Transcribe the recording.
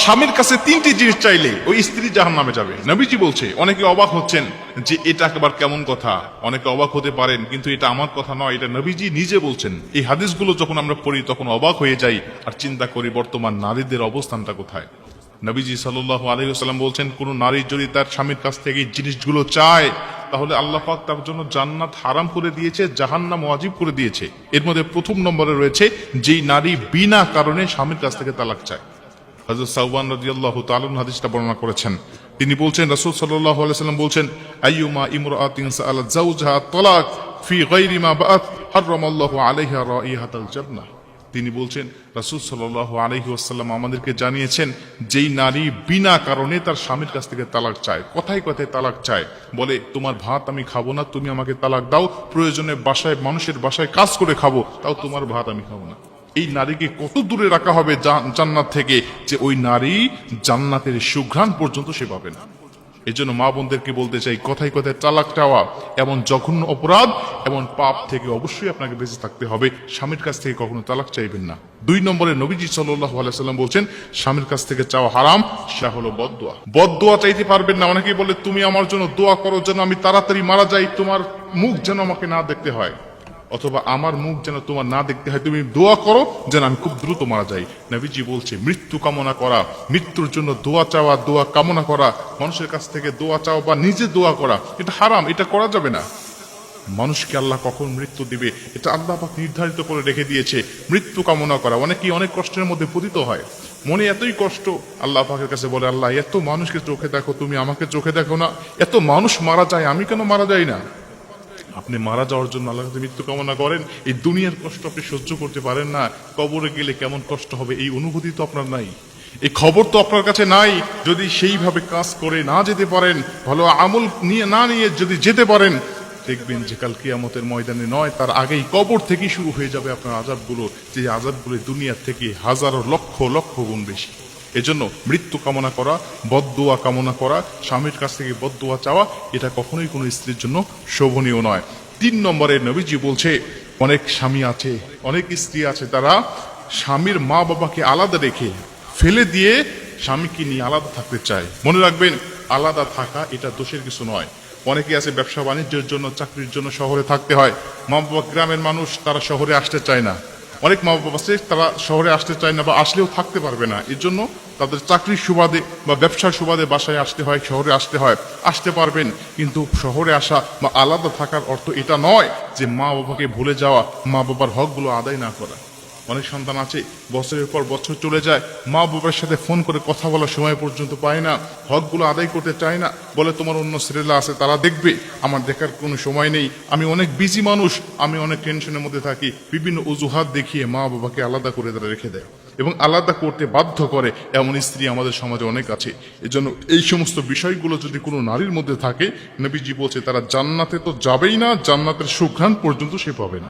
স্বামীর কাছে তিনটি জিনিস চাইলে ওই স্ত্রী জাহান্নামে যাবে। নবীজি বলছে, অনেকে অবাক হচ্ছেন যে এটা একেবারে কেমন কথা, অনেকে অবাক হতে পারেন, কিন্তু এটা আমার কথা নয়, এটা নবীজি নিজে বলছেন। এই হাদিসগুলো যখন আমরা পড়ি তখন অবাক হয়ে যাই আর চিন্তা করি বর্তমান নারীদের অবস্থানটা কোথায়। নবীজি সাল্লাল্লাহু আলাইহি ওয়াসাল্লাম বলছেন, কোন নারী যদি তার স্বামীর কাছ থেকে এই জিনিসগুলো চায় তাহলে আল্লাহ পাক তার জন্য জান্নাত হারাম করে দিয়েছে, জাহান্নাম ওয়াজিব করে দিয়েছে। এর মধ্যে প্রথম নম্বরে রয়েছে যেই নারী বিনা কারণে স্বামীর কাছ থেকে তালাক চায়। হযরত সাওবান রাদিয়াল্লাহু তাআলা হাদিসটা বর্ণনা করেছেন। তিনি বলছেন, রাসূল সাল্লাল্লাহু আলাইহি ওয়াসাল্লাম বলছেন, আইয়ুমা ইমরাআতিন সাআলাত যাওজাহা তালাক ফি গায়রি মা বাআত হারামাল্লাহু আলাইহা রাইহাতাল জান্নাহ। তিনি বলছেন, রাসূল সাল্লাল্লাহু আলাইহি ওয়াসাল্লাম আমাদেরকে জানিয়েছেন, যেই নারী বিনা কারণে তার স্বামীর কাছ থেকে তালাক চায়, কথায় কথায় তালাক চায়, বলে তোমার ভাত আমি খাবো না, তুমি আমাকে তালাক দাও, প্রয়োজনে বাসায় মানুষের বাসায় কাজ করে খাবো, তাও তোমার ভাত আমি খাবো না। এই নারীকে কত দূরে রাখা হবে জান্নাত থেকে, যে ওই নারী জান্নাতের সুঘ্রাণ পর্যন্ত সে পাবে না। এই জন্য মা বোনদেরকে বলতে চাই, কথায় কথায় তালাক চাওয়া এমন জঘন্য অপরাধ, এমন পাপ থেকে অবশ্যই আপনাকে বেঁচে থাকতে হবে। স্বামীর কাছ থেকে কখনো তালাক চাইবেন না। 2 নম্বরে নবীজি সাল্লাল্লাহু আলাইহি ওয়াসাল্লাম বলছেন, স্বামীর কাছ থেকে চাওয়া হারাম, সেটা হলো বদদোয়া। বদদোয়া চাইতে পারবেন না। অনেকেই বলে, তুমি আমার জন্য দোয়া করো যেন আমি তাড়াতাড়ি মারা যাই, তোমার মুখ যেন আমাকে না দেখতে হয়, অথবা আমার মুখ যেন তোমার না দেখতে হয়, তুমি দোয়া করো যেন আমি খুব দ্রুত মারা যাই। নবীজি বলছে, মৃত্যু কামনা করা, মৃত্যুর জন্য দোয়া চাওয়া, দোয়া কামনা করা, মানুষের কাছ থেকে দোয়া চাওয়া বা নিজে দোয়া করা, এটা হারাম, এটা করা যাবে না। মানুষকে আল্লাহ কখন মৃত্যু দিবে এটা আল্লাহ পাক নির্ধারিত করে রেখে দিয়েছে। মৃত্যু কামনা করা, অনেকেই অনেক কষ্টের মধ্যে পতিত হয়, মনে এতই কষ্ট, আল্লাহ পাকের কাছে বলে, আল্লাহ এত মানুষকে চোখে দেখো, তুমি আমাকে চোখে দেখো না, এত মানুষ মারা যায়, আমি কেন মারা যাই না? আপনি মারা যাওয়ার জন্য আল্লাহর কাছে মৃত্যু কামনা করেন, এই দুনিয়ার কষ্ট আপনি সহ্য করতে পারেন না, কবরে গেলে কেমন কষ্ট হবে এই অনুভূতি তো আপনার নাই, এই খবর তো আপনার কাছে নাই। যদি সেইভাবে কাজ করে না যেতে পারেন, ভালো আমল না নিয়ে যদি যেতে পারেন, দেখবেন যে কাল কিয়ামতের ময়দানে নয়, তার আগেই কবর থেকেই শুরু হয়ে যাবে আপনার আযাবগুলো, যে আযাবগুলো দুনিয়ার থেকে হাজারো লক্ষ লক্ষ গুণ বেশি। এজন্য মৃত্যু কামনা করা, বদদোয়া কামনা করা, স্বামীর কাছ থেকে বদদোয়া চাওয়া, এটা কখনোই কোনো স্ত্রীর জন্য শোভনীয় নয়। 3 নম্বরে নবীজি বলছে, অনেক স্বামী আছে, অনেক স্ত্রী আছে, তারা স্বামীর মা বাবাকে আলাদা রেখে ফেলে দিয়ে স্বামীকে নিয়ে আলাদা থাকতে চায়। মনে রাখবেন, আলাদা থাকা এটা দোষের কিছু নয়। অনেকে আছে ব্যবসা বাণিজ্যের জন্য, চাকরির জন্য শহরে থাকতে হয়, মা বাবা গ্রামের মানুষ, তারা শহরে আসতে চায় না। অনেক মা বাবা আছে তারা শহরে আসতে চায় না বা আসলেও থাকতে পারবে না, এর জন্য তাদের চাকরির সুবাদে বা ব্যবসার সুবাদে বাসায় আসতে হয়, শহরে আসতে হয়। আসতে পারবেন, কিন্তু শহরে আসা বা আলাদা থাকার অর্থ এটা নয় যে মা বাবাকে ভুলে যাওয়া, মা বাবার হকগুলো আদায় না করা। অনেক সন্তান আছে বছরের পর বছর চলে যায়, মা বাবার সাথে ফোন করে কথা বলার সময় পর্যন্ত পায় না, হকগুলো আদায় করতে চায় না, বলে তোমার অন্য ছেলেরা আছে তারা দেখবে, আমার দেখার কোনো সময় নেই, আমি অনেক বিজি মানুষ, আমি অনেক টেনশনের মধ্যে থাকি। বিভিন্ন অজুহাত দেখিয়ে মা বাবাকে আলাদা করে তারা রেখে দেয় এবং আলাদা করতে বাধ্য করে, এমন স্ত্রী আমাদের সমাজে অনেক আছে। এজন্য এই সমস্ত বিষয়গুলো যদি কোনো নারীর মধ্যে থাকে, নবীজি বলছে তারা জান্নাতে তো যাবেই না, জান্নাতের সুঘ্রাণ পর্যন্ত সে পাবে না।